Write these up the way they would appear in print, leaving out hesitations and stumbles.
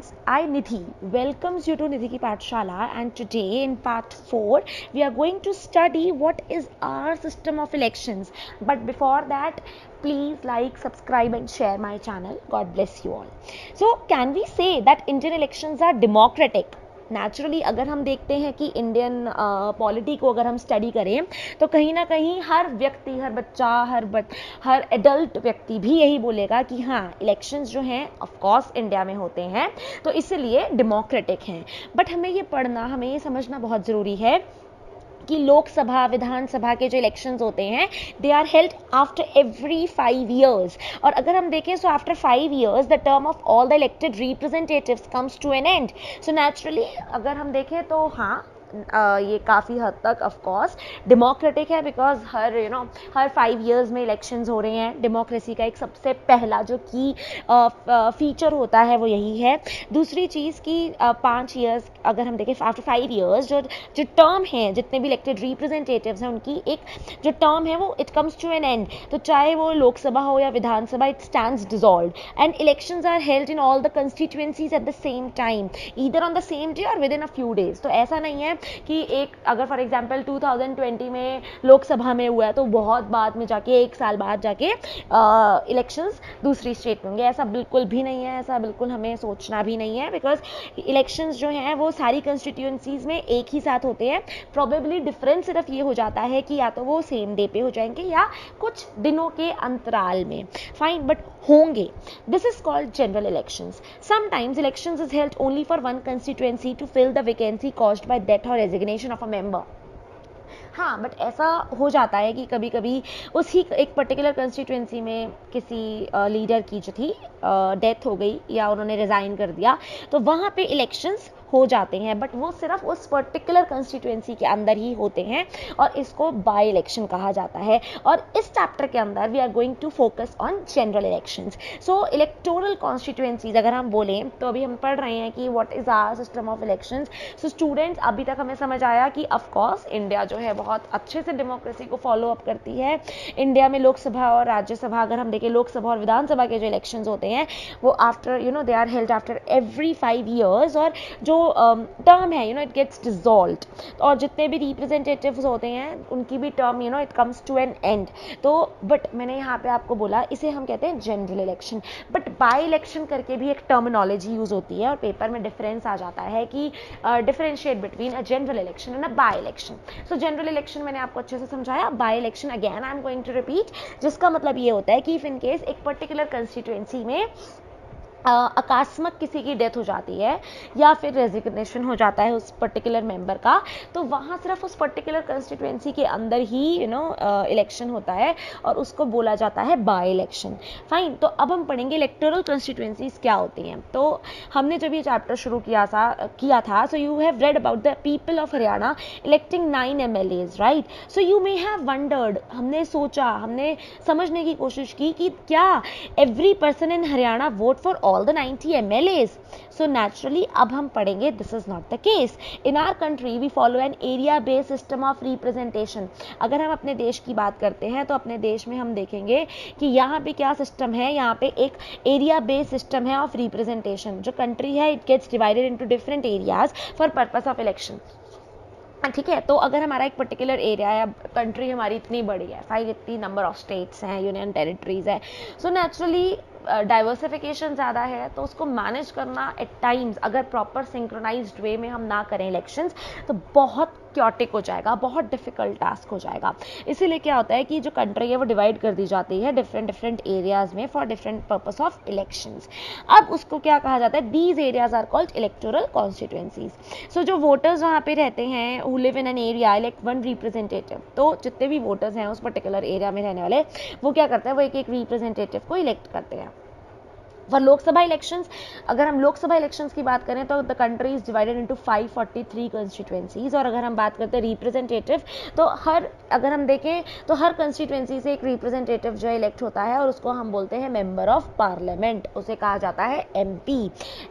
students, I Nidhi welcomes you to Nidhi Ki Pathshala, and today in part 4 we are going to study what is our system of elections. But before that, please like, subscribe and share my channel. God bless you all. So can we say that Indian elections are democratic? Naturally अगर हम देखते हैं कि Indian polity को अगर हम study करें तो कहीं ना कहीं हर व्यक्ति, हर बच्चा, हर एडल्ट व्यक्ति भी यही बोलेगा कि हाँ, इलेक्शंस जो हैं ऑफ कोर्स इंडिया में होते हैं तो इसलिए डेमोक्रेटिक हैं. बट हमें ये पढ़ना, हमें ये समझना बहुत ज़रूरी है कि लोकसभा, विधानसभा के जो इलेक्शंस होते हैं they are held after every 5 years. और अगर हम देखें so after 5 years the term of all the elected representatives comes to an end. So naturally अगर हम देखें तो हाँ, ये काफ़ी हद तक ऑफ कोर्स डेमोक्रेटिक है, बिकॉज हर 5 years में इलेक्शंस हो रहे हैं. डेमोक्रेसी का एक सबसे पहला जो की फीचर होता है वो यही है. दूसरी चीज़ कि 5 years अगर हम देखें आफ्टर 5 years जो टर्म है, जितने भी इलेक्टेड रिप्रेजेंटेटिव्स हैं उनकी एक जो टर्म है वो it comes to an end. तो चाहे वो लोकसभा हो या विधानसभा, it stands dissolved and elections are held in all the constituencies at the same time, either on the same day और with in a few days. तो ऐसा नहीं है कि एक अगर फॉर एग्जांपल 2020 में लोकसभा में हुआ है तो बहुत बाद में जाके, एक साल बाद जाके इलेक्शंस दूसरी स्टेट में होंगे. ऐसा बिल्कुल भी नहीं है, ऐसा बिल्कुल हमें सोचना भी नहीं है, बिकॉज इलेक्शंस जो हैं वो सारी कंस्टिट्यूएंसीज में एक ही साथ होते हैं. प्रोबेबली डिफरेंस सिर्फ ये हो जाता है कि या तो वो सेम डे पे हो जाएंगे या कुछ दिनों के अंतराल में. फाइन, बट होंगे. This is called general elections. Sometimes elections is held only for one constituency to fill the vacancy caused by death और रेजिग्नेशन ऑफ अ मेंबर. हाँ, बट ऐसा हो जाता है कि कभी कभी उसी एक पर्टिकुलर कंस्टिट्यूएंसी में किसी लीडर की जो थी डेथ हो गई या उन्होंने रिज़ाइन कर दिया, तो वहाँ पे इलेक्शंस हो जाते हैं, बट वो सिर्फ उस पर्टिकुलर कंस्टिट्यूएंसी के अंदर ही होते हैं और इसको बाय इलेक्शन कहा जाता है. और इस चैप्टर के अंदर we are going to focus on general elections. So electoral constituencies अगर हम बोलें तो अभी हम पढ़ रहे हैं कि what is our system of elections. So students, अभी तक हमें समझ आया कि ऑफ कोर्स इंडिया जो है बहुत अच्छे से डेमोक्रेसी को फॉलो अप करती है. इंडिया में लोकसभा और राज्यसभा, अगर हम देखें लोकसभा और विधानसभा के जो इलेक्शंस होते हैं वो after they are held after every 5 years, और जो टर्म है इट गेट्स डिसॉल्व्ड. और जितने भी रिप्रेजेंटेटिव्स होते हैं उनकी भी term it comes to an end. तो बट मैंने यहाँ पे आपको बोला इसे हम कहते हैं general election. But by election करके भी एक टर्मिनोलॉजी यूज होती है और पेपर में डिफरेंस आ जाता है कि differentiate between a general election and a by election. So general election मैंने आपको अच्छे से समझाया. By election again I am going to repeat, जिसका मतलब ये होता है कि इफ इन केस एक पर्टिकुलर कंस्टिट्यूएंसी में अकस्मात किसी की डेथ हो जाती है या फिर रेजिग्नेशन हो जाता है उस पर्टिकुलर मेंबर का, तो वहाँ सिर्फ उस पर्टिकुलर कंस्टिट्यूएंसी के अंदर ही इलेक्शन होता है और उसको बोला जाता है बाय इलेक्शन. फाइन, तो अब हम पढ़ेंगे इलेक्टोरल कंस्टिट्यूएंसीज क्या होती हैं. तो हमने जब ये चैप्टर शुरू किया था so you have read about the people of Haryana electing 9 MLAs, right. So you may have wondered, हमने सोचा, हमने समझने की कोशिश की कि क्या every person in Haryana vote for all the 90 MLAs. So naturally अब हम पढ़ेंगे this is not the case. In our country we follow an area based system of representation. अगर हम अपने देश की बात करते हैं तो अपने देश में हम देखेंगे कि यहाँ पे क्या सिस्टम है. यहाँ पे एक एरिया बेस्ड सिस्टम है ऑफ रिप्रेजेंटेशन. जो कंट्री है it gets divided into different areas for purpose of election. ठीक है, तो अगर हमारा एक पर्टिकुलर एरिया या कंट्री हमारी इतनी बड़ी है, 5 इतनी नंबर ऑफ स्टेट्स हैं, यूनियन टेरिटरीज है, सो नेचुरली डाइवर्सिफिकेशन ज़्यादा है तो उसको मैनेज करना एट टाइम्स अगर प्रॉपर सिंक्रोनाइज्ड वे में हम ना करें इलेक्शंस तो बहुत क्योटिक हो जाएगा, बहुत डिफिकल्ट टास्क हो जाएगा. इसीलिए क्या होता है कि जो कंट्री है वो डिवाइड कर दी जाती है डिफरेंट एरियाज में for different purpose of elections. अब उसको क्या कहा जाता है, these areas are called electoral constituencies. So जो वोटर्स वहाँ पे रहते हैं who live in an area elect one representative. तो जितने भी वोटर्स हैं उस पर्टिकुलर एरिया में रहने वाले वो क्या करते हैं, वो एक रिप्रेजेंटेटिव को इलेक्ट करते हैं. फॉर लोकसभा इलेक्शंस, अगर हम लोकसभा इलेक्शंस की बात करें तो the country is divided into 543 constituencies. और अगर हम बात करते हैं रिप्रेजेंटेटिव तो अगर हम देखें तो हर कंस्टिट्यूएंसी से एक रिप्रेजेंटेटिव जो इलेक्ट होता है और उसको हम बोलते हैं मेंबर ऑफ पार्लियामेंट. उसे कहा जाता है MP.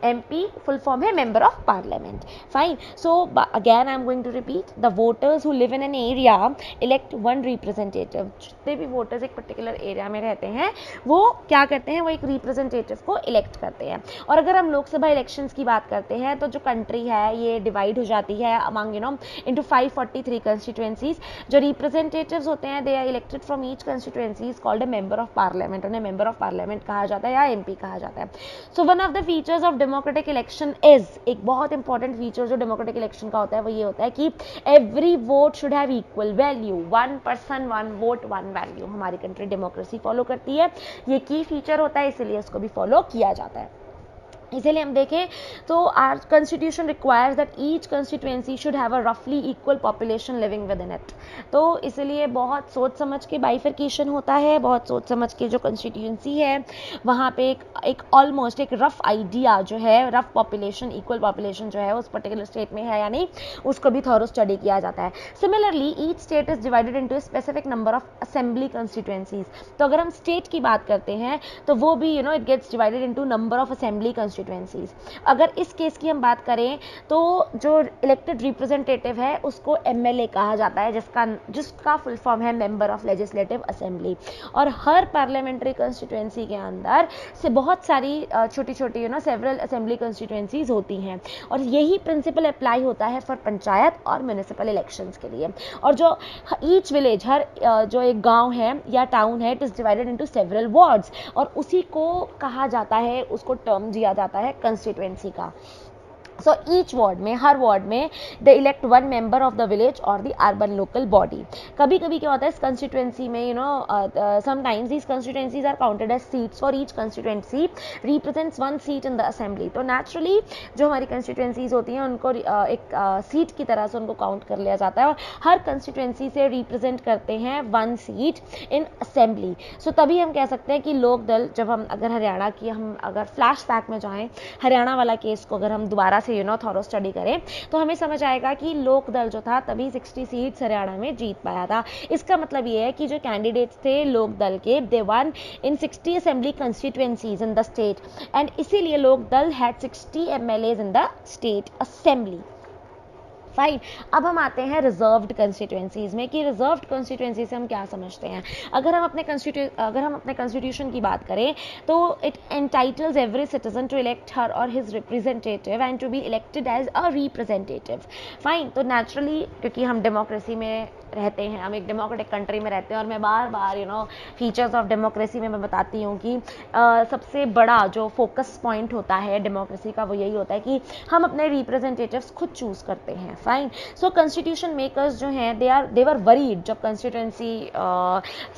MP फुल फॉर्म है member of parliament. Fine, so again I am going to repeat, the voters who live in an area elect one representative. जितने भी वोटर्स एक पर्टिकुलर एरिया में रहते हैं वो क्या करते हैं, वो एक रिप्रेजेंटेटिव को इलेक्ट करते हैं। और अगर हम लोकसभा इलेक्शंस की बात करते हैं तो जो कंट्री है ये डिवाइड हो जाती है अमंग इनटू 543 कंस्टिट्यूएंसीज। जो रिप्रेजेंटेटिव्स होते हैं they are elected from each constituency is called a member of parliament. उन्हें मेंबर ऑफ पार्लियामेंट कहा जाता है या एमपी कहा जाता है। So one of the features of democratic election is, एक बहुत इंपॉर्टेंट फीचर जो डेमोक्रेटिक इलेक्शन का होता है वो ये होता है कि every vote should have equal value, 1 person 1 vote 1 value. हमारी कंट्री डेमोक्रेसी फॉलो करती है, ये की फीचर होता है, इसीलिए इसको भी फॉलो किया जाता है। इसीलिए हम देखें तो our constitution requires that each constituency should have a रफली equal population living within it. तो इसलिए बहुत सोच समझ के बाइफर्केशन होता है, बहुत सोच समझ के जो कॉन्स्टिट्यूएंसी है वहाँ पे एक ऑलमोस्ट एक रफ आइडिया जो है, रफ पॉपुलेशन, इक्वल पॉपुलेशन जो है उस पर्टिकुलर स्टेट में है या नहीं, उसको भी थॉरो स्टडी किया जाता है। Similarly each state is divided into specific number of assembly constituencies. तो अगर हम स्टेट की बात करते हैं तो वो भी it gets divided into number of assembly constituencies. अगर इस केस की हम बात करें तो जो इलेक्टेड रिप्रेजेंटेटिव है उसको एमएलए कहा जाता है, जिसका फुल फॉर्म है मेंबर ऑफ लेजिस्लेटिव असेंबली। और हर पार्लियामेंट्री कंस्टिट्यूएंसी के अंदर से बहुत सारी छोटी छोटी सेवरल असेंबली कंस्टिट्यूएंसीज होती हैं, और यही प्रिंसिपल अप्लाई होता है फॉर पंचायत और म्युनिसिपल इलेक्शंस के लिए। और जो ईच विलेज, हर जो एक गांव है या टाउन है, it is divided into several wards, और उसी को कहा जाता है, उसको टर्म दिया जाता है कंस्टिट्यूएंसी का। सो ईच वार्ड में, हर वार्ड में they elect one member of the village और द अर्बन लोकल बॉडी। कभी कभी क्या होता है इस कंस्टिट्यूएंसी में sometimes these constituencies are counted as seats, for each constituency represents one seat in the assembly. तो नेचुरली जो हमारी कंस्टिट्यूएंसीज होती हैं उनको एक सीट की तरह से उनको काउंट कर लिया जाता है, और हर कंस्टिट्यूएंसी से रिप्रेजेंट करते हैं वन सीट इन असेंबली। सो तभी हम कह सकते हैं कि लोक दल, जब हम अगर हरियाणा की हम अगर फ्लैश बैक में जाएं, हरियाणा वाला केस को अगर हम दोबारा से थॉरो स्टडी करें तो हमें समझ आएगा कि लोक दल जो था तभी 60 सीट्स हरियाणा में जीत पाया था। इसका मतलब ये है कि जो कैंडिडेट्स थे लोक दल के, they won in 60 assembly constituencies in the state, and इसीलिए Lok Dal had 60 MLAs in the state assembly. Fine. अब हम आते हैं रिजर्व्ड कंस्टिट्यूएंसीज में, कि रिजर्व्ड कंस्टिट्यूएंसी से हम क्या समझते हैं। अगर हम अपने कॉन्स्टिट्यूशन की बात करें तो it entitles every citizen to elect her और his representative and to be elected as a representative. Fine. तो नेचुरली क्योंकि हम डेमोक्रेसी में रहते हैं, हम एक डेमोक्रेटिक कंट्री में रहते हैं, और मैं बार बार फीचर्स ऑफ डेमोक्रेसी में मैं बताती हूँ कि सबसे बड़ा जो फोकस पॉइंट होता है डेमोक्रेसी का वो यही होता है कि हम अपने रिप्रेजेंटेटिव्स खुद चूज करते हैं। फाइन। सो कॉन्स्टिट्यूशन मेकर्स जो हैं दे वर वरीड, जब कॉन्स्टिट्यूएंसी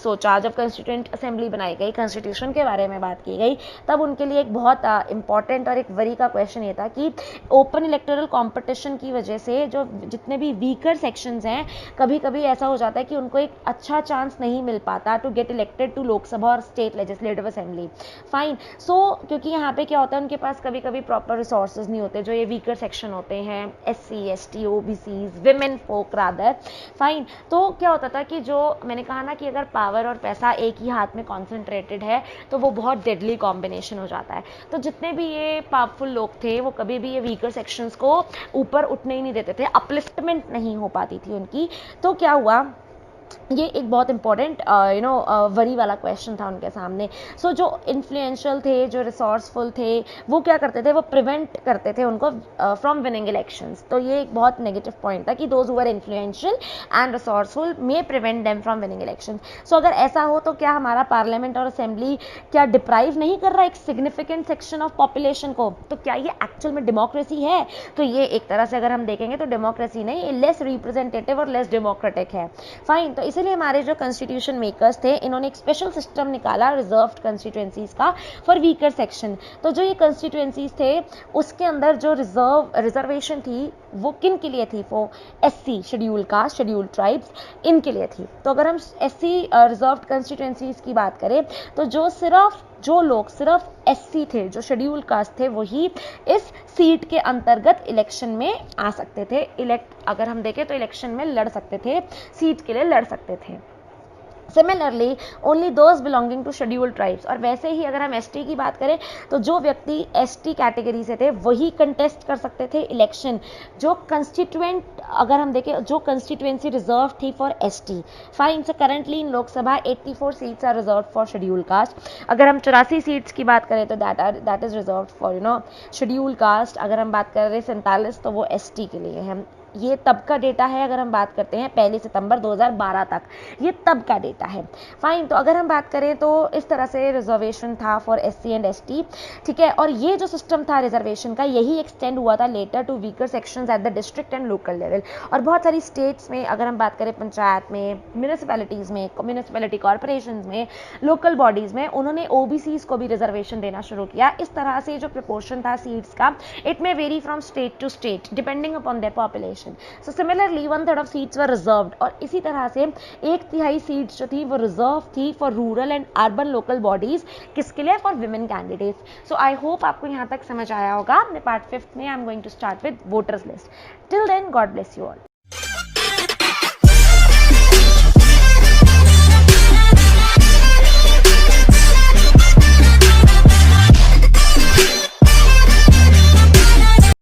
सोचा, जब कॉन्स्टिट्यूएंट असेंबली बनाई गई, कॉन्स्टिट्यूशन के बारे में बात की गई, तब उनके लिए एक बहुत इंपॉर्टेंट और एक वरी का क्वेश्चन ये था कि ओपन इलेक्टोरल कॉम्पिटिशन की वजह से जो जितने भी वीकर सेक्शंस हैं, कभी कभी ऐसा हो जाता है कि उनको एक अच्छा चांस नहीं मिल पाता to get elected to Lok Sabha और state legislative assembly. Fine. So क्योंकि यहाँ पे क्या होता है, उनके पास कभी कभी प्रॉपर रिसोर्सेज नहीं होते, जो ये वीकर सेक्शन होते हैं, SC ST OBCs, विमेन फोक रादर। फाइन। तो क्या होता था कि जो मैंने कहा ना कि अगर पावर और पैसा एक ही हाथ में कॉन्सेंट्रेटेड है तो वो बहुत डेडली कॉम्बिनेशन हो जाता है। तो जितने भी ये पावरफुल लोग थे वो कभी भी ये वीकर सेक्शंस को ऊपर उठने ही नहीं देते थे, अपलिफ्टमेंट नहीं हो पाती थी उनकी। तो क्या हुआ, ये एक बहुत इंपॉर्टेंट वरी वाला क्वेश्चन था उनके सामने। सो जो इन्फ्लुएंशियल थे, जो रिसोर्सफुल थे, वो क्या करते थे, वो प्रिवेंट करते थे उनको फ्रॉम विनिंग इलेक्शंस। तो ये एक बहुत नेगेटिव पॉइंट था कि those who are influential and resourceful may prevent them from winning elections. So अगर ऐसा हो तो क्या हमारा पार्लियामेंट और असेंबली क्या डिप्राइव नहीं कर रहा एक सिग्निफिकेंट सेक्शन ऑफ पॉपुलेशन को? तो क्या ये एक्चुअल में डेमोक्रेसी है? तो ये एक तरह से अगर हम देखेंगे तो डेमोक्रेसी नहीं, लेस रिप्रेजेंटेटिव और लेस डेमोक्रेटिक है। फाइन। तो इसलिए हमारे जो कॉन्स्टिट्यूशन मेकर्स थे, इन्होंने एक स्पेशल सिस्टम निकाला रिजर्व्ड कॉन्स्टिट्यूएंसीज का फॉर वीकर सेक्शन। तो जो ये कॉन्स्टिट्यूएंसीज थे उसके अंदर जो रिजर्वेशन थी वो किन के लिए थी? वो SC schedule caste, schedule tribes, इनके लिए थी। तो अगर हम SC रिजर्व्ड कॉन्स्टिट्यूएंसीज की बात करें तो जो लोग सिर्फ SC थे, जो शेड्यूल कास्ट थे, वही इस सीट के अंतर्गत इलेक्शन में आ सकते थे। अगर हम देखें तो इलेक्शन में लड़ सकते थे, सीट के लिए लड़ सकते थे। Similarly only those belonging to scheduled tribes. और वैसे ही अगर हम एसटी की बात करें तो जो व्यक्ति एसटी कैटेगरी से थे वही कंटेस्ट कर सकते थे इलेक्शन। जो कंस्टिट्यूएंट अगर हम देखें, जो कंस्टिट्यूएंसी रिजर्व थी for ST, fine. So currently in Lok Sabha 84 seats are reserve for schedule caste. अगर हम 84 सीट्स की बात करें तो that is reserve for schedule caste. अगर हम बात कर रहे हैं 47 तो वो एसटी के लिए है। ये तब का डेटा है, अगर हम बात करते हैं 1 सितंबर 2012 तक, ये तब का डेटा है। फाइन। तो अगर हम बात करें तो इस तरह से रिजर्वेशन था फॉर एससी एंड एसटी, ठीक है। और ये जो सिस्टम था रिजर्वेशन का, यही एक्सटेंड हुआ था later to weaker sections at the district and local level. और बहुत सारी स्टेट्स में, अगर हम बात करें पंचायत में, म्यूनिसिपैलिटीज़ में, म्यूनिसिपैलिटी कॉर्पोरेशन में, लोकल बॉडीज़ में, उन्होंने ओबीसीज को भी रिजर्वेशन देना शुरू किया। इस तरह से जो प्रपोर्शन था सीट्स का, it may vary from state to state depending upon their population. So similarly 1/3 of seats were reserved। और इसी तरह से 1/3 सीट्स जो थी वो रिजर्व थी for rural and urban local bodies. किसके लिए? For women candidates. So I hope आपको यहाँ तक समझ आया होगा। पार्ट 5 में I am going to start with voters list. Till then, God bless you all.